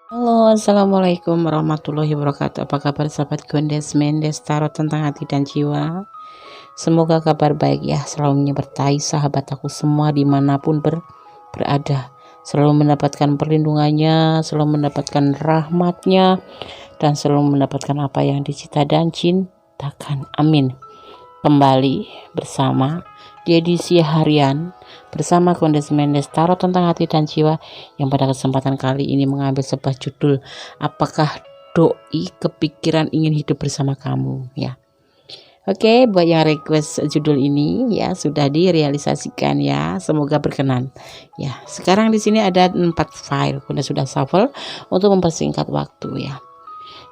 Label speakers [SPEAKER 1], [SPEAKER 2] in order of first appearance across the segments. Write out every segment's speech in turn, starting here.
[SPEAKER 1] Halo, assalamualaikum warahmatullahi wabarakatuh. Apa kabar sahabat Gondes Mendes Tarot tentang hati dan jiwa? Semoga kabar baik ya, selalu menyertai sahabat aku semua dimanapun berada. Selalu mendapatkan perlindungannya, selalu mendapatkan rahmatnya, dan selalu mendapatkan apa yang dicita dan cintakan. Amin. Kembali bersama di edisi harian bersama Gondes Mendes Tarot tentang hati dan jiwa, yang pada kesempatan kali ini mengambil sebuah judul, apakah doi kepikiran ingin hidup bersama kamu ya. Oke, buat yang request judul ini ya sudah direalisasikan ya, semoga berkenan ya. Sekarang di sini ada 4 file, sudah shuffle untuk mempersingkat waktu ya.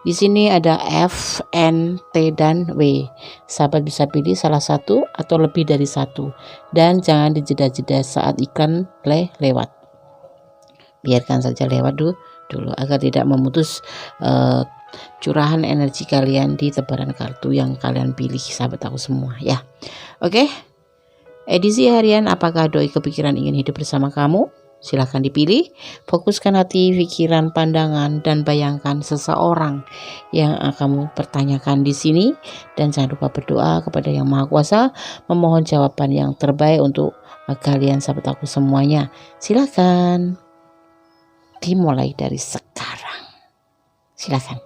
[SPEAKER 1] Di sini ada F, N, T, dan W. Sahabat bisa pilih salah satu atau lebih dari satu. Dan jangan dijeda-jeda saat iklan lewat. Biarkan saja lewat dulu agar tidak memutus curahan energi kalian di tebaran kartu yang kalian pilih, sahabat aku semua ya. Oke. Edisi harian, apakah doi kepikiran ingin hidup bersama kamu? Silahkan dipilih, fokuskan hati, pikiran, pandangan, dan bayangkan seseorang yang kamu pertanyakan di sini. Dan jangan lupa berdoa kepada Yang Maha Kuasa, memohon jawaban yang terbaik untuk kalian sahabat aku semuanya. Silahkan dimulai dari sekarang. Silahkan.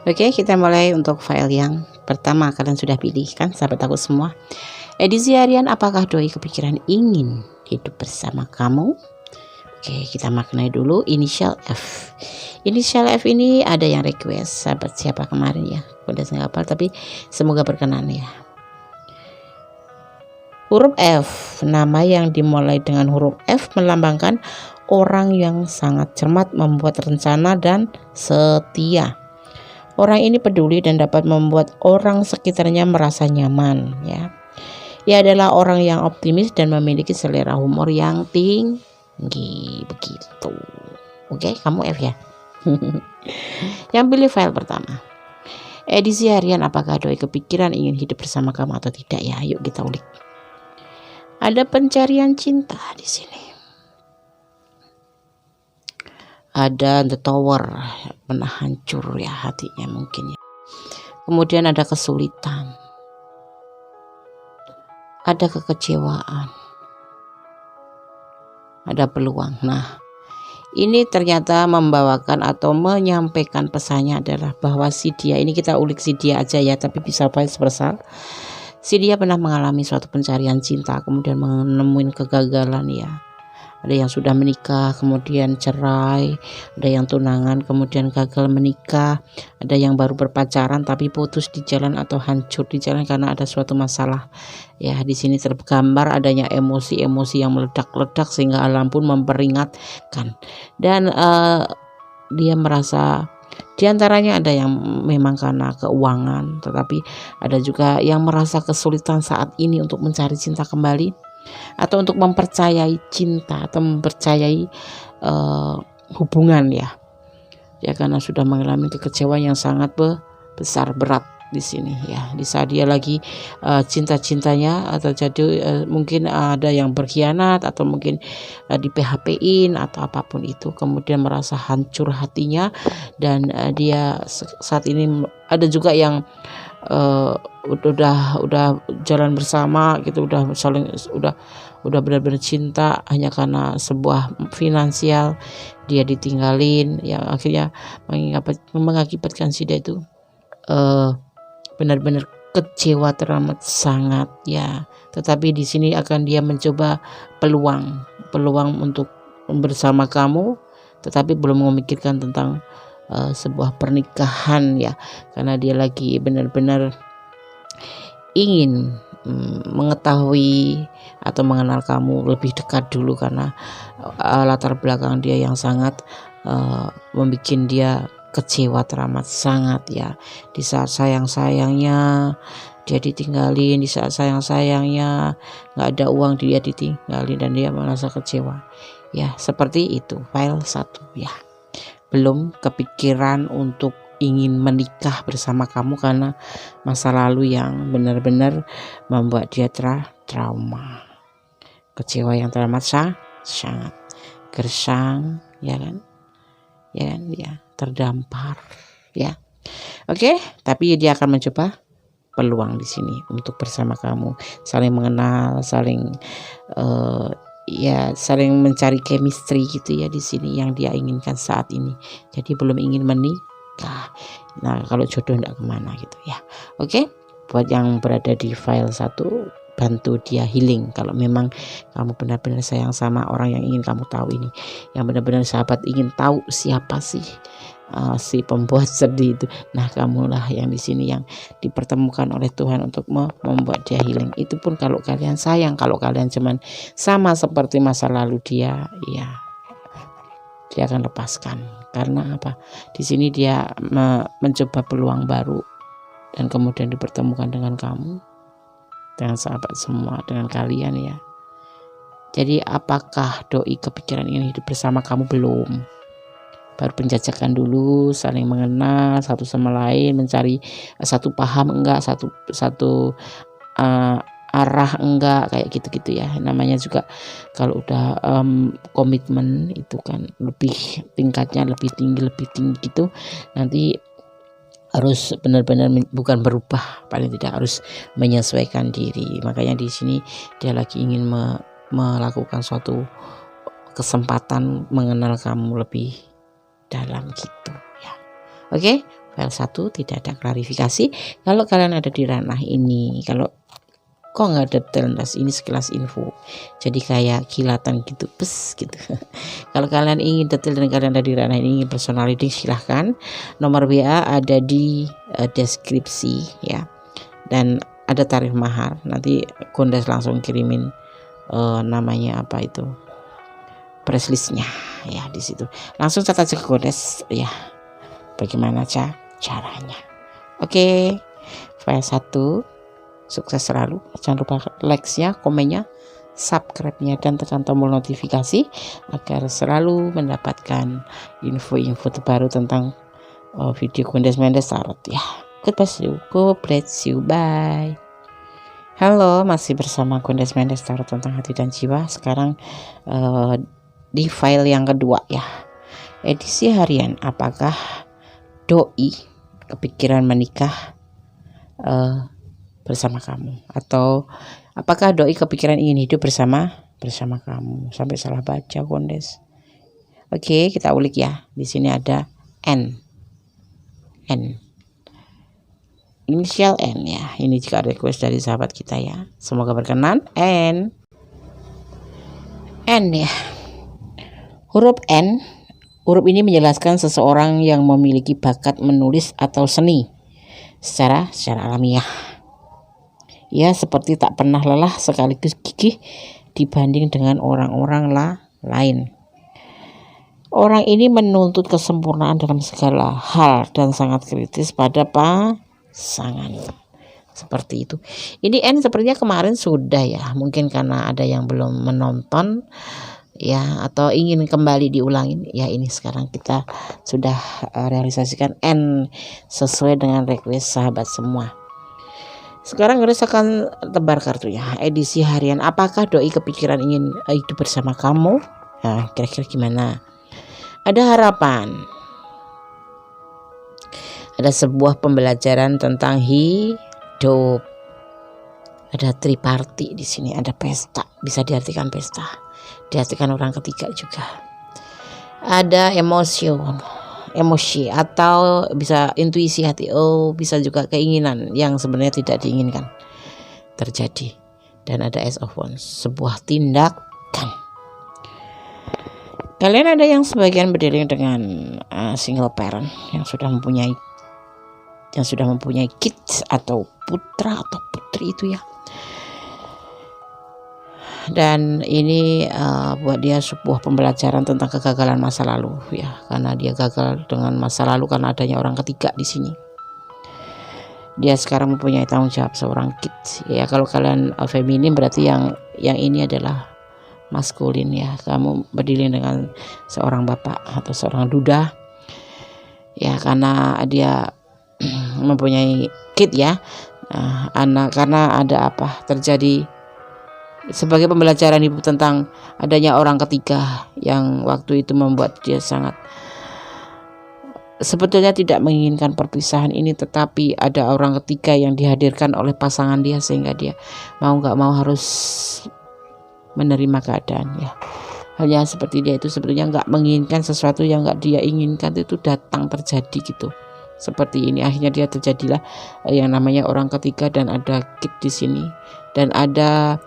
[SPEAKER 1] Oke, kita mulai untuk file yang pertama. Kalian sudah pilih kan sahabat aku semua? Edisi harian, apakah doi kepikiran ingin hidup bersama kamu? Oke, kita maknai dulu inisial F. Inisial F ini ada yang request, sahabat siapa kemarin ya, udah nggak hafal tapi semoga berkenan ya. Huruf F, nama yang dimulai dengan huruf F melambangkan orang yang sangat cermat, membuat rencana dan setia. Orang ini peduli dan dapat membuat orang sekitarnya merasa nyaman ya. Ia adalah orang yang optimis dan memiliki selera humor yang tinggi begitu. Oke, kamu F ya. Yang pilih file pertama. Edisi harian, apakah doi kepikiran ingin hidup bersama kamu atau tidak ya? Yuk kita ulik. Ada pencarian cinta di sini. Ada the tower, pernah hancur ya hatinya mungkin ya. Kemudian ada kesulitan. Ada kekecewaan, ada peluang. Nah, ini ternyata membawakan atau menyampaikan pesannya adalah bahwa si dia, ini kita ulik si dia aja ya, tapi bisa vice versa. Si dia pernah mengalami suatu pencarian cinta, kemudian menemuin kegagalan ya. Ada yang sudah menikah kemudian cerai, ada yang tunangan kemudian gagal menikah, ada yang baru berpacaran tapi putus di jalan atau hancur di jalan karena ada suatu masalah. Ya, di sini tergambar adanya emosi-emosi yang meledak-ledak sehingga alam pun memperingatkan. Dan dia merasa diantaranya ada yang memang karena keuangan, tetapi ada juga yang merasa kesulitan saat ini untuk mencari cinta kembali, atau untuk mempercayai cinta atau mempercayai hubungan ya karena sudah mengalami kekecewaan yang sangat besar, berat di sini ya. Di saat dia lagi cinta-cintanya atau jadi mungkin ada yang berkhianat atau mungkin di PHP-in atau apapun itu, kemudian merasa hancur hatinya. Dan dia saat ini ada juga yang udah jalan bersama gitu, udah benar-benar cinta, hanya karena sebuah finansial dia ditinggalin yang akhirnya mengakibatkan si dia itu benar-benar kecewa teramat sangat ya. Tetapi di sini akan dia mencoba peluang untuk bersama kamu, tetapi belum memikirkan tentang sebuah pernikahan ya, karena dia lagi benar-benar ingin mengetahui atau mengenal kamu lebih dekat dulu, karena latar belakang dia yang sangat membuat dia kecewa teramat sangat ya. Di saat sayang-sayangnya dia ditinggalin, di saat sayang-sayangnya nggak ada uang dia ditinggalin dan dia merasa kecewa ya. Seperti itu file 1 ya. Belum kepikiran untuk ingin menikah bersama kamu karena masa lalu yang benar-benar membuat dia trauma, kecewa yang teramat sangat gersang ya kan. ya kan, ya terdampar, ya. Oke, tapi dia akan mencoba peluang di sini untuk bersama kamu, saling mengenal, saling ya saling mencari chemistry gitu ya di sini yang dia inginkan saat ini. Jadi belum ingin menikah. Nah, kalau jodoh enggak kemana gitu ya. Oke, buat yang berada di file 1, bantu dia healing kalau memang kamu benar-benar sayang sama orang yang ingin kamu tahu ini, yang benar-benar sahabat ingin tahu siapa sih si pembuat sedih itu. Nah, kamulah yang di sini yang dipertemukan oleh Tuhan untuk membuat dia healing. Itu pun kalau kalian sayang, kalau kalian cuman sama seperti masa lalu dia, ya dia akan lepaskan. Karena apa? Di sini dia mencoba peluang baru dan kemudian dipertemukan dengan kamu, dengan sahabat semua, dengan kalian ya. Jadi apakah doi kepikiran ingin hidup bersama kamu? Belum. Baru penjajakan dulu, saling mengenal satu sama lain, mencari satu paham enggak, satu arah enggak, kayak gitu-gitu ya. Namanya juga kalau udah komitmen itu kan lebih tingkatnya lebih tinggi gitu. Nanti harus benar-benar bukan berubah, paling tidak harus menyesuaikan diri. Makanya di sini dia lagi ingin melakukan suatu kesempatan mengenal kamu lebih dalam gitu ya. Oke, file 1 tidak ada klarifikasi. Kalau kalian ada di ranah ini, kalau kok nggak detail, ini sekilas info, jadi kayak kilatan gitu, pes gitu. Kalau kalian ingin detail dan kalian ada di ranah ini, ingin personal reading, silahkan. Nomor WA ada di deskripsi ya, dan ada tarif mahar. Nanti Kondes langsung kirimin namanya apa itu, press listnya ya, di situ langsung catat aja ke Kondes ya bagaimana caranya. Oke, file 1 sukses selalu. Jangan lupa like-nya, komennya, subscribe-nya, dan tekan tombol notifikasi agar selalu mendapatkan info-info terbaru tentang video Kondes Mendes Tarot ya. God bless you, bye. Halo, masih bersama Kondes Mendes Tarot tentang hati dan jiwa. Sekarang di file yang kedua ya, edisi harian. Apakah doi kepikiran menikah bersama kamu, atau apakah doi kepikiran ingin hidup bersama kamu? Sampai salah baca Kondes. Oke, kita ulik ya. Di sini ada N, inisial N ya. Ini juga request dari sahabat kita ya. Semoga berkenan. N ya. Huruf N, huruf ini menjelaskan seseorang yang memiliki bakat menulis atau seni secara alamiah. Ya, seperti tak pernah lelah sekaligus gigih dibanding dengan orang-orang lain. Orang ini menuntut kesempurnaan dalam segala hal dan sangat kritis pada pasangan. Seperti itu. Ini N sepertinya kemarin sudah ya, mungkin karena ada yang belum menonton ya, atau ingin kembali diulangin ya. Ini sekarang kita sudah realisasikan N sesuai dengan request sahabat semua. Sekarang Grace akan tebar kartu ya, edisi harian. Apakah doi kepikiran ingin hidup bersama kamu? Nah, kira-kira gimana? Ada harapan, ada sebuah pembelajaran tentang hidup. Ada triparti di sini, ada pesta, bisa diartikan pesta, diartikan orang ketiga juga. Ada emosi atau bisa intuisi hati, bisa juga keinginan yang sebenarnya tidak diinginkan terjadi. Dan ada Ace of Wands, sebuah tindakan. Kalian ada yang sebagian berdiri dengan single parent yang sudah mempunyai kids atau putra atau putri itu ya. Dan ini buat dia sebuah pembelajaran tentang kegagalan masa lalu ya, karena dia gagal dengan masa lalu karena adanya orang ketiga di sini. Dia sekarang mempunyai tanggung jawab seorang kids ya. Kalau kalian feminin berarti yang ini adalah maskulin ya. Kamu berdiri dengan seorang bapak atau seorang duda ya, karena dia mempunyai kid ya, anak, karena ada apa terjadi sebagai pembelajaran ibu tentang adanya orang ketiga yang waktu itu membuat dia sangat sebetulnya tidak menginginkan perpisahan ini, tetapi ada orang ketiga yang dihadirkan oleh pasangan dia sehingga dia mau nggak mau harus menerima keadaan ya. Hanya seperti dia itu sebetulnya nggak menginginkan sesuatu yang nggak dia inginkan itu datang terjadi gitu. Seperti ini akhirnya dia terjadilah yang namanya orang ketiga, dan ada kid di sini, dan ada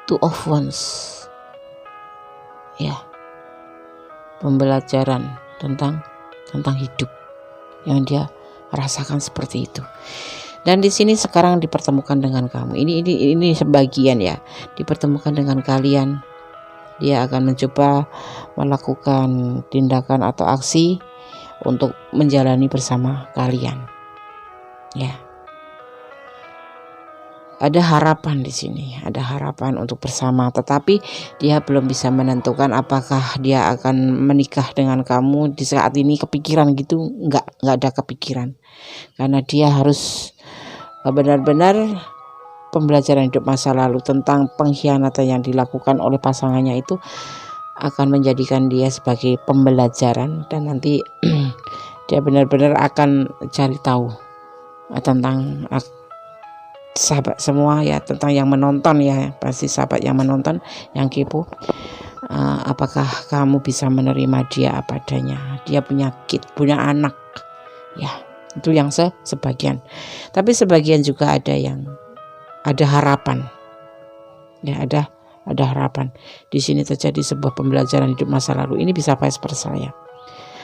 [SPEAKER 1] two of wands ya, pembelajaran tentang hidup yang dia rasakan seperti itu. Dan di sini sekarang dipertemukan dengan kamu. Ini sebagian ya, dipertemukan dengan kalian. Dia akan mencoba melakukan tindakan atau aksi untuk menjalani bersama kalian. Ya. Ada harapan di sini, ada harapan untuk bersama, tetapi dia belum bisa menentukan apakah dia akan menikah dengan kamu di saat ini. Kepikiran gitu, enggak ada kepikiran, karena dia harus benar-benar pembelajaran hidup masa lalu tentang pengkhianatan yang dilakukan oleh pasangannya itu akan menjadikan dia sebagai pembelajaran, dan nanti dia benar-benar akan cari tahu tentang sahabat semua ya, tentang yang menonton ya, pasti sahabat yang menonton yang kepo, apakah kamu bisa menerima dia apa adanya. Dia punya kid, punya anak ya, itu yang sebagian, tapi sebagian juga ada yang ada harapan ya, ada harapan. Di sini terjadi sebuah pembelajaran hidup masa lalu, ini bisa vice versa ya.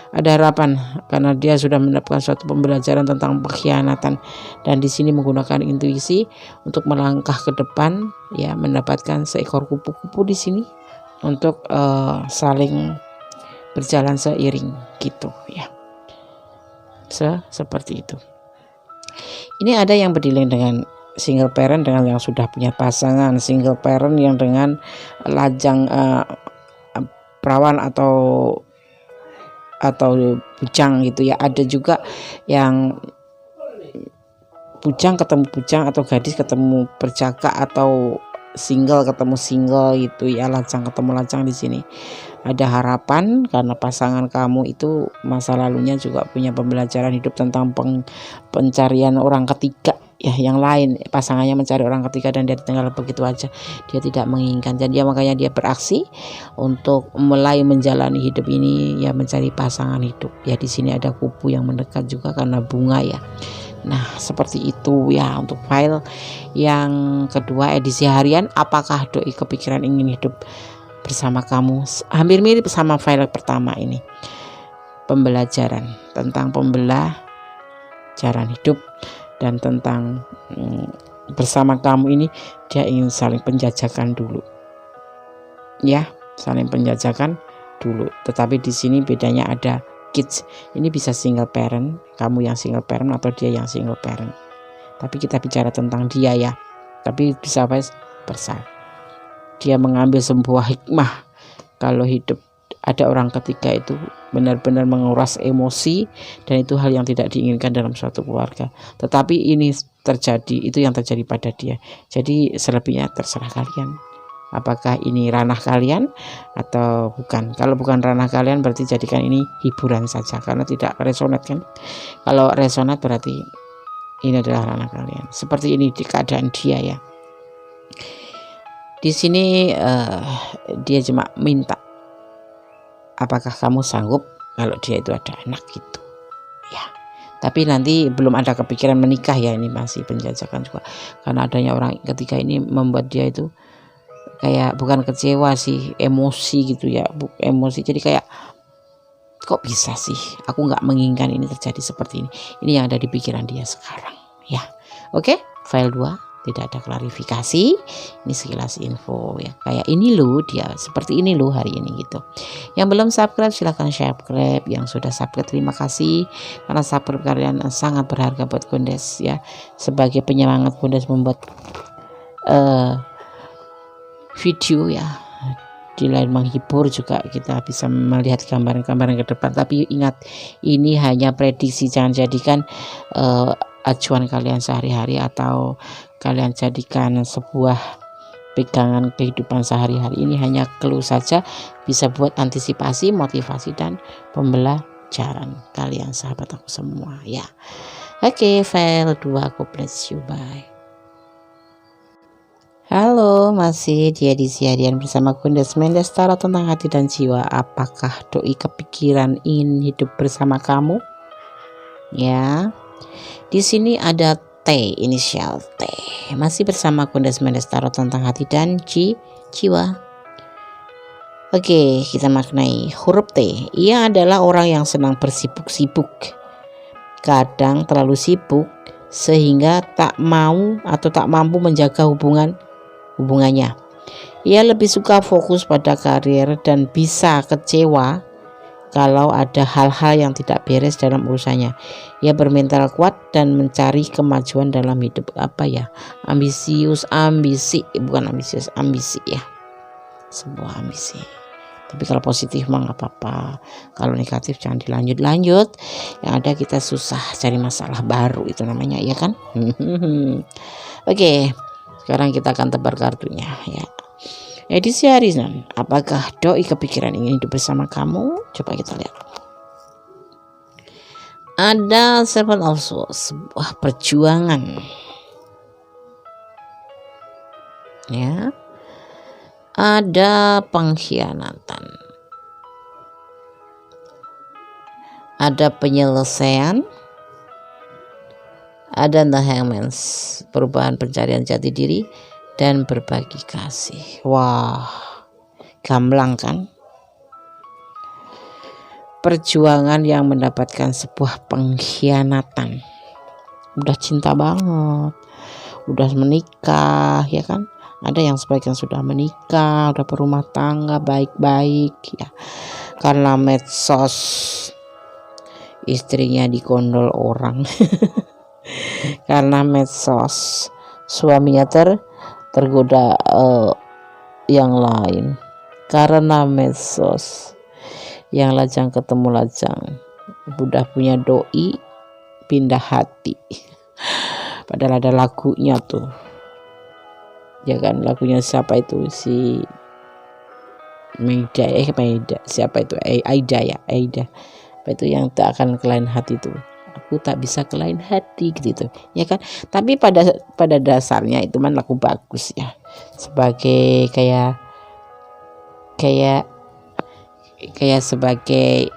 [SPEAKER 1] Ada harapan karena dia sudah mendapatkan suatu pembelajaran tentang pengkhianatan, dan di sini menggunakan intuisi untuk melangkah ke depan ya, mendapatkan seekor kupu-kupu di sini untuk saling berjalan seiring gitu ya. Seperti itu. Ini ada yang berdealing dengan single parent dengan yang sudah punya pasangan, single parent yang dengan lajang perawan atau bujang gitu ya. Ada juga yang bujang ketemu bujang, atau gadis ketemu perjaka, atau single ketemu single gitu ya, lajang ketemu lajang. Di sini ada harapan karena pasangan kamu itu masa lalunya juga punya pembelajaran hidup tentang pencarian orang ketiga ya, yang lain. Pasangannya mencari orang ketiga dan dia tinggal begitu aja, dia tidak menginginkan, dan makanya dia beraksi untuk mulai menjalani hidup ini ya, mencari pasangan hidup ya. Di sini ada kupu yang mendekat juga karena bunga ya. Nah seperti itu ya untuk file yang kedua edisi harian. Apakah doi kepikiran ingin hidup bersama kamu? Hampir mirip sama file pertama ini, pembelajaran tentang pembelajaran hidup dan tentang bersama kamu ini. Dia ingin saling penjajakan dulu ya, saling penjajakan dulu. Tetapi di sini bedanya ada kids. Ini bisa single parent, kamu yang single parent atau dia yang single parent, tapi kita bicara tentang dia ya. Tapi bisa versa, dia mengambil sebuah hikmah kalau hidup ada orang ketiga itu benar-benar menguras emosi, dan itu hal yang tidak diinginkan dalam suatu keluarga. Tetapi ini terjadi, itu yang terjadi pada dia. Jadi selebihnya terserah kalian, apakah ini ranah kalian atau bukan. Kalau bukan ranah kalian berarti jadikan ini hiburan saja, karena tidak resonat kan. Kalau resonat berarti ini adalah ranah kalian. Seperti ini di keadaan dia ya. Di sini dia cuma minta, apakah kamu sanggup kalau dia itu ada anak gitu ya. Tapi nanti belum ada kepikiran menikah ya, ini masih penjajakan juga, karena adanya orang ketiga ini membuat dia itu kayak bukan kecewa sih, emosi gitu ya, emosi. Jadi kayak kok bisa sih, aku nggak menginginkan ini terjadi seperti ini. Ini yang ada di pikiran dia sekarang ya. Oke, file 2 tidak ada klarifikasi, ini sekilas info ya, kayak ini loh, dia seperti ini loh hari ini gitu. Yang belum subscribe silahkan subscribe, yang sudah subscribe terima kasih, karena subscribe kalian sangat berharga buat Gondes ya, sebagai penyemangat Gondes membuat video ya. Di lain menghibur juga kita bisa melihat gambaran-gambaran ke depan. Tapi ingat, ini hanya prediksi, jangan jadikan acuan kalian sehari-hari atau kalian jadikan sebuah pegangan kehidupan sehari-hari. Ini hanya clue saja, bisa buat antisipasi, motivasi, dan pembelajaran kalian sahabat aku semua ya. Oke, file 2 aku bless you, bye. Halo, masih di edisi harian bersama Kundes Mendes Tarot tentang hati dan jiwa. Apakah doi kepikiran ingin hidup bersama kamu? Ya, di sini ada T, inisial T. Masih bersama Kundes Mendes Tarot tentang hati dan jiwa. Oke, kita maknai huruf T. Ia adalah orang yang senang bersibuk-sibuk. Kadang terlalu sibuk sehingga tak mau atau tak mampu menjaga hubungannya. Ia lebih suka fokus pada karir dan bisa kecewa kalau ada hal-hal yang tidak beres dalam urusannya. Ia bermental kuat dan mencari kemajuan dalam hidup. Ambisi ya, sebuah ambisi. Tapi kalau positif mah nggak apa-apa, kalau negatif jangan dilanjut-lanjut, yang ada kita susah cari masalah baru, itu namanya ya kan. Oke, sekarang kita akan tebar kartunya ya. Edisi hari Senin, apakah doi kepikiran ingin hidup bersama kamu? Coba kita lihat. Ada Seven of Swords, sebuah perjuangan ya. Ada pengkhianatan, ada penyelesaian, ada The Hangman, perubahan, pencarian jati diri, dan berbagi kasih. Wah, gamblang kan? Perjuangan yang mendapatkan sebuah pengkhianatan. Udah cinta banget, udah menikah ya kan? Ada yang sebagian sudah menikah, udah berumah tangga baik-baik ya. Karena medsos istrinya dikondol orang. Karena medsos suaminya tergoda yang lain. Karena medsos yang lajang ketemu lajang, udah punya doi pindah hati. Padahal ada lagunya tuh ya kan, lagunya siapa itu, si Aida siapa itu, Aida apa itu, yang tak akan ke lain hati tuh, aku tak bisa ke lain hati gitu ya kan. Tapi pada dasarnya itu kan lagu bagus ya, sebagai kayak sebagai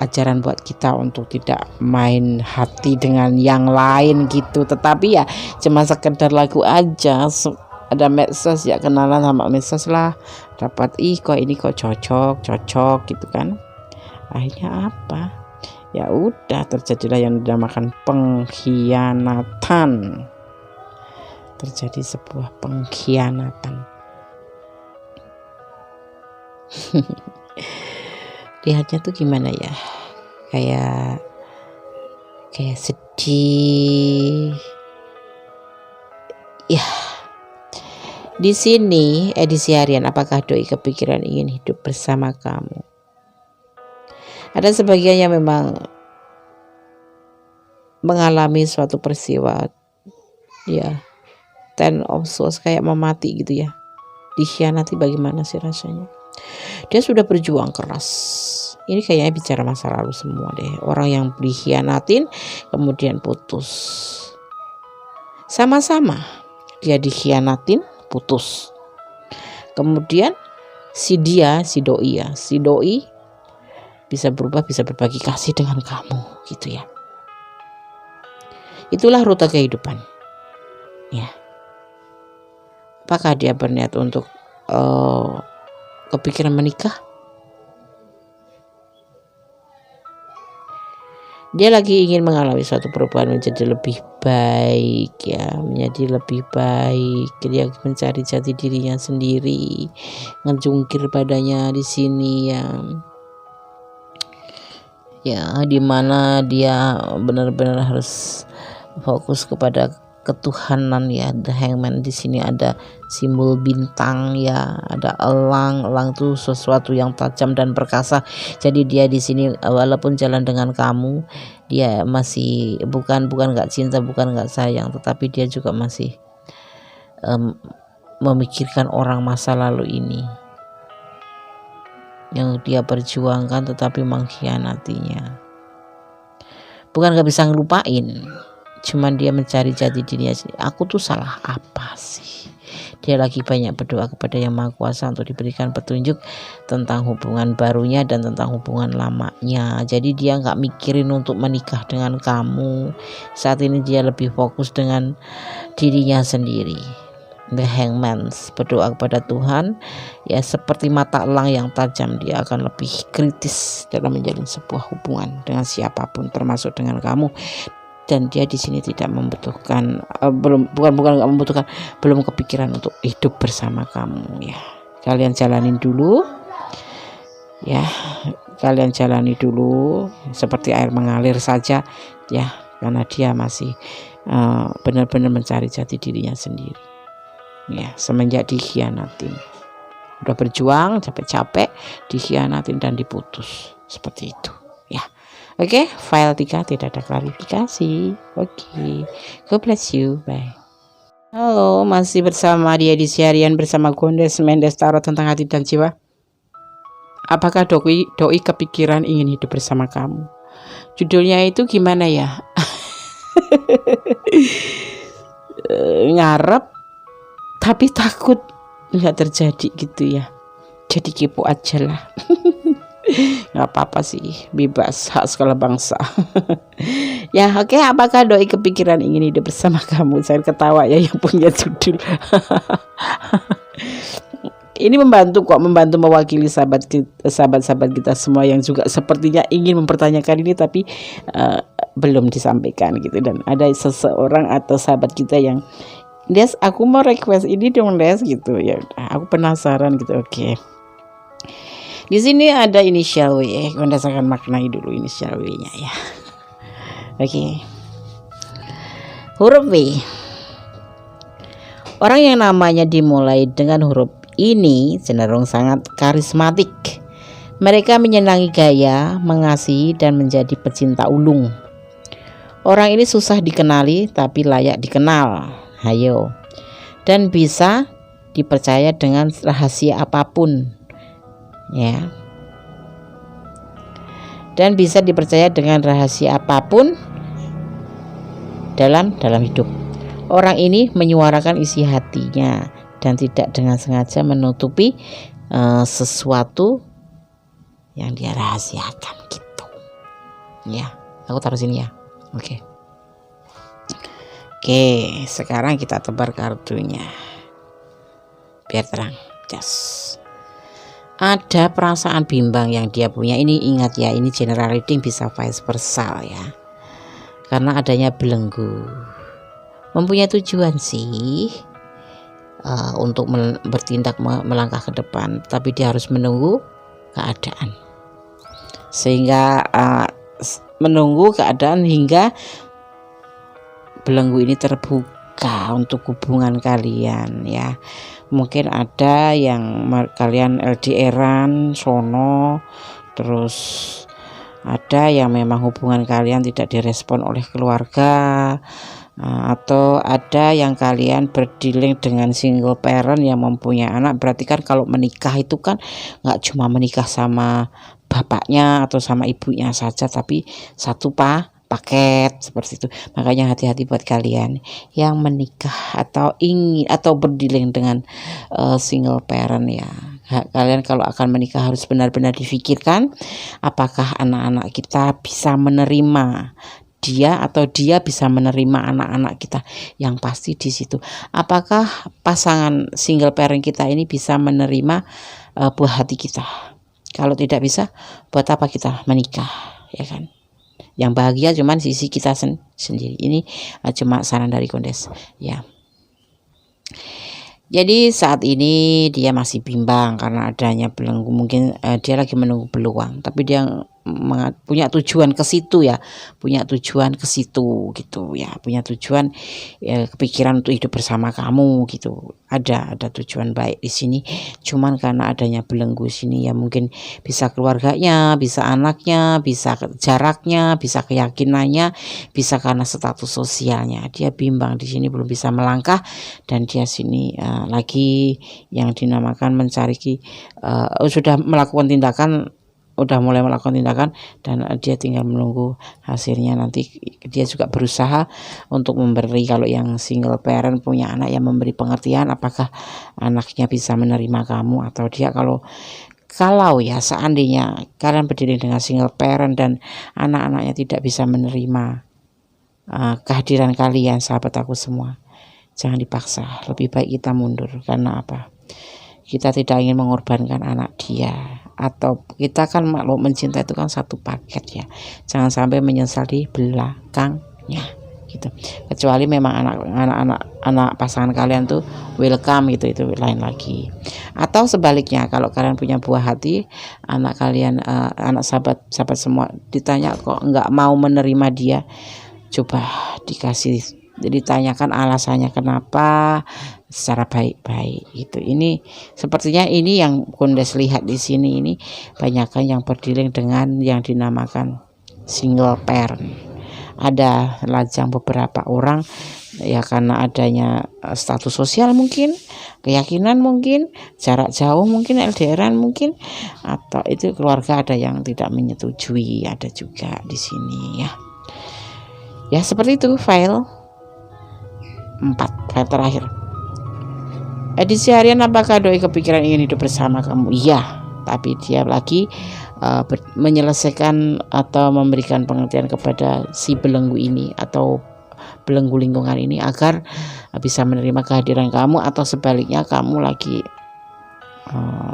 [SPEAKER 1] ajaran buat kita untuk tidak main hati dengan yang lain gitu. Tetapi ya cuma sekedar lagu aja, ada medsos ya, kenalan sama medsos lah, dapat kok ini kok cocok gitu kan. Akhirnya apa ya, udah terjadilah yang dinamakan pengkhianatan. Terjadi sebuah pengkhianatan. Lihatnya tuh gimana ya, kayak sedih ya. Di sini edisi harian, apakah doi kepikiran ingin hidup bersama kamu? Ada sebagian yang memang mengalami suatu peristiwa ya, Ten of Swords, kayak memati gitu ya, dikhianati. Bagaimana sih rasanya? Dia sudah berjuang keras. Ini kayaknya bicara masa lalu semua deh. Orang yang dikhianatin kemudian putus. Sama-sama dia dikhianatin, putus. Kemudian si doi bisa berubah, bisa berbagi kasih dengan kamu gitu ya. Itulah rute kehidupan ya. Apakah dia berniat untuk kepikiran menikah? Dia lagi ingin mengalami suatu perubahan menjadi lebih baik ya, menjadi lebih baik. Dia mencari jati dirinya sendiri, ngejungkir padanya di sini ya, dimana dia benar-benar harus fokus kepada ketuhanan ya. The Hangman di sini ada simbol bintang ya, ada elang itu sesuatu yang tajam dan perkasa. Jadi dia di sini walaupun jalan dengan kamu, dia masih bukan nggak cinta, bukan nggak sayang, tetapi dia juga masih memikirkan orang masa lalu ini yang dia perjuangkan tetapi mengkhianatinya. Bukan gak bisa ngelupain, cuman dia mencari jati dirinya sendiri. Aku tuh salah apa sih? Dia lagi banyak berdoa kepada Yang Maha Kuasa untuk diberikan petunjuk tentang hubungan barunya dan tentang hubungan lamanya. Jadi dia gak mikirin untuk menikah dengan kamu. Saat ini dia lebih fokus dengan dirinya sendiri. The Hangman berdoa kepada Tuhan, ya seperti mata elang yang tajam, dia akan lebih kritis dalam menjalin sebuah hubungan dengan siapapun, termasuk dengan kamu. Dan dia di sini tidak membutuhkan, belum kepikiran untuk hidup bersama kamu. Ya, kalian jalanin dulu, ya, kalian jalani dulu seperti air mengalir saja, ya, karena dia masih benar-benar mencari jati dirinya sendiri. Ya, semenjak dikhianatin, udah berjuang capek-capek, dikhianatin dan diputus seperti itu. Ya, oke, file 3 tidak ada klarifikasi. Oke, God bless you, bye. Halo, masih bersama dia di Harian bersama Gondes Mendes Tarot tentang hati dan jiwa. Apakah doi kepikiran ingin hidup bersama kamu? Judulnya itu gimana ya? Ngarep tapi takut nggak terjadi gitu ya. Jadi kepo aja lah. Nggak apa-apa sih, bebas, hak segala bangsa. Ya oke, apakah doi kepikiran ingin hidup bersama kamu? Saya ketawa ya yang punya judul. Ini membantu mewakili sahabat-sahabat kita semua yang juga sepertinya ingin mempertanyakan ini tapi belum disampaikan gitu. Dan ada seseorang atau sahabat kita yang, Des, aku mau request ini dong, Des, gitu ya. Aku penasaran gitu. Oke. Di sini ada inisial W. Anda akan maknai dulu inisial W-nya ya. Oke. Huruf W. Orang yang namanya dimulai dengan huruf ini cenderung sangat karismatik. Mereka menyenangi gaya, mengasihi dan menjadi pecinta ulung. Orang ini susah dikenali tapi layak dikenal. Hayo, dan bisa dipercaya dengan rahasia apapun, ya. Dan bisa dipercaya dengan rahasia apapun dalam hidup. Orang ini menyuarakan isi hatinya dan tidak dengan sengaja menutupi sesuatu yang dia rahasiakan gitu. Ya, aku taruh sini ya. Oke. Oke, sekarang kita tebar kartunya biar terang. Just. Ada perasaan bimbang yang dia punya. Ini ingat ya, ini general reading, bisa vice versa ya. Karena adanya belenggu. Mempunyai tujuan sih untuk bertindak melangkah ke depan, tapi dia harus menunggu keadaan. Sehingga menunggu keadaan hingga belenggu ini terbuka untuk hubungan kalian ya. Mungkin ada yang kalian LDR-an sono, terus ada yang memang hubungan kalian tidak direspon oleh keluarga, atau ada yang kalian berdealing dengan single parent yang mempunyai anak. Berarti kan kalau menikah itu kan nggak cuma menikah sama bapaknya atau sama ibunya saja, tapi satu paket seperti itu. Makanya hati-hati buat kalian yang menikah atau ingin atau berdealing dengan single parent ya. Kalian kalau akan menikah harus benar-benar difikirkan apakah anak-anak kita bisa menerima dia atau dia bisa menerima anak-anak kita. Yang pasti di situ apakah pasangan single parent kita ini bisa menerima buah hati kita. Kalau tidak bisa, buat apa kita menikah, ya kan? Yang bahagia cuman sisi kita sendiri. Ini cuma saran dari Gondes ya. Jadi saat ini dia masih bimbang karena adanya belenggu. Mungkin dia lagi menunggu peluang, tapi dia punya tujuan ke situ ya, punya tujuan ke situ gitu ya, punya tujuan ya, kepikiran untuk hidup bersama kamu gitu. Ada tujuan baik di sini. Cuman karena adanya belenggu sini ya, mungkin bisa keluarganya, bisa anaknya, bisa jaraknya, bisa keyakinannya, bisa karena status sosialnya. Dia bimbang di sini, belum bisa melangkah, dan dia sini lagi yang dinamakan mencari sudah melakukan tindakan, udah mulai melakukan tindakan, dan dia tinggal menunggu hasilnya. Nanti dia juga berusaha untuk memberi, kalau yang single parent punya anak, yang memberi pengertian apakah anaknya bisa menerima kamu atau dia. Kalau ya seandainya kalian berdiri dengan single parent dan anak-anaknya tidak bisa menerima kehadiran kalian, sahabat aku semua, jangan dipaksa, lebih baik kita mundur. Karena apa? Kita tidak ingin mengorbankan anak dia, atau kita kan makhluk mencinta itu kan satu paket ya. Jangan sampai menyesal di belakangnya gitu. Kecuali memang anak pasangan kalian tuh welcome gitu, itu lain lagi. Atau sebaliknya, kalau kalian punya buah hati, anak kalian anak sahabat semua ditanya kok nggak mau menerima dia, coba ditanyakan alasannya kenapa secara baik-baik gitu. Ini sepertinya ini yang Kondes lihat di sini, ini banyakkan yang berdealing dengan yang dinamakan single parent. Ada lajang beberapa orang ya, karena adanya status sosial mungkin, keyakinan mungkin, jarak jauh mungkin, LDRan mungkin, atau itu keluarga ada yang tidak menyetujui, ada juga di sini ya. Ya seperti itu file 4, file terakhir. Edisi harian, apakah doi kepikiran ingin hidup bersama kamu? Iya, tapi dia lagi menyelesaikan atau memberikan pengertian kepada si belenggu ini atau belenggu lingkungan ini agar bisa menerima kehadiran kamu, atau sebaliknya kamu lagi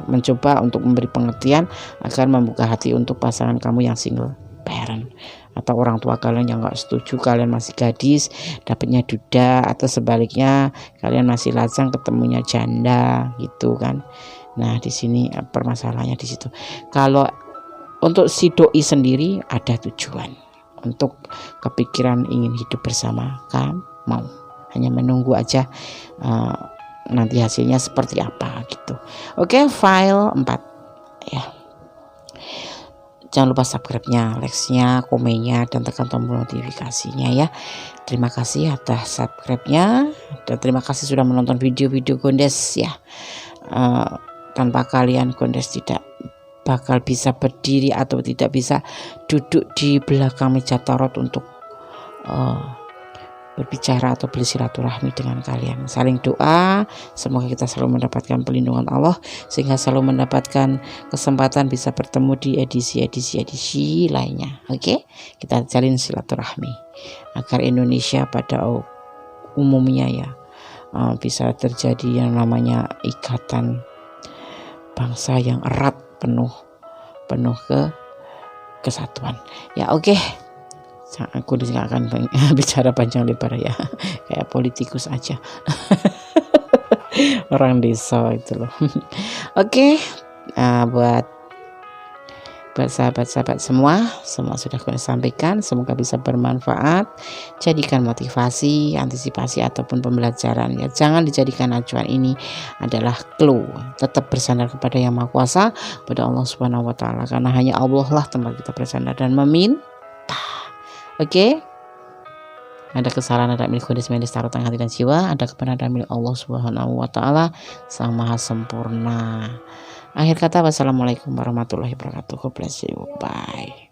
[SPEAKER 1] mencoba untuk memberi pengertian agar membuka hati untuk pasangan kamu yang single parent, atau orang tua kalian yang nggak setuju kalian masih gadis dapatnya duda, atau sebaliknya kalian masih lajang ketemunya janda gitu kan. Nah di sini permasalahannya di situ. Kalau untuk si doi sendiri ada tujuan untuk kepikiran ingin hidup bersama kamu, hanya menunggu aja nanti hasilnya seperti apa gitu. Oke, file 4 ya. Jangan lupa subscribe-nya, like-nya, komennya, dan tekan tombol notifikasinya ya. Terima kasih atas subscribe-nya, dan terima kasih sudah menonton video-video Kondes ya. Tanpa kalian Kondes tidak bakal bisa berdiri atau tidak bisa duduk di belakang meja tarot untuk berbicara atau bersilaturahmi dengan kalian. Saling doa, semoga kita selalu mendapatkan pelindungan Allah, sehingga selalu mendapatkan kesempatan bisa bertemu di edisi lainnya. Oke, kita jalin silaturahmi agar Indonesia pada umumnya ya bisa terjadi yang namanya ikatan bangsa yang erat, penuh kesatuan ya. Oke. Aku nggak akan bicara panjang lebar ya, kayak politikus aja. Orang desa itu loh. Oke, buat sahabat-sahabat semua sudah aku sampaikan, semoga bisa bermanfaat. Jadikan motivasi, antisipasi ataupun pembelajaran ya. Jangan dijadikan acuan, ini adalah clue. Tetap bersandar kepada Yang Maha Kuasa, kepada Allah Subhanahu wa taala, karena hanya Allah lah tempat kita bersandar dan meminta. Oke, ada kesalahan, ada milik Kondes Mendes Tarot Hati dan Jiwa, ada kebenaran milik Allah Subhanahu wa taala Sang Maha Sempurna. Akhir kata, wassalamualaikum warahmatullahi wabarakatuh. God bless you. Bye.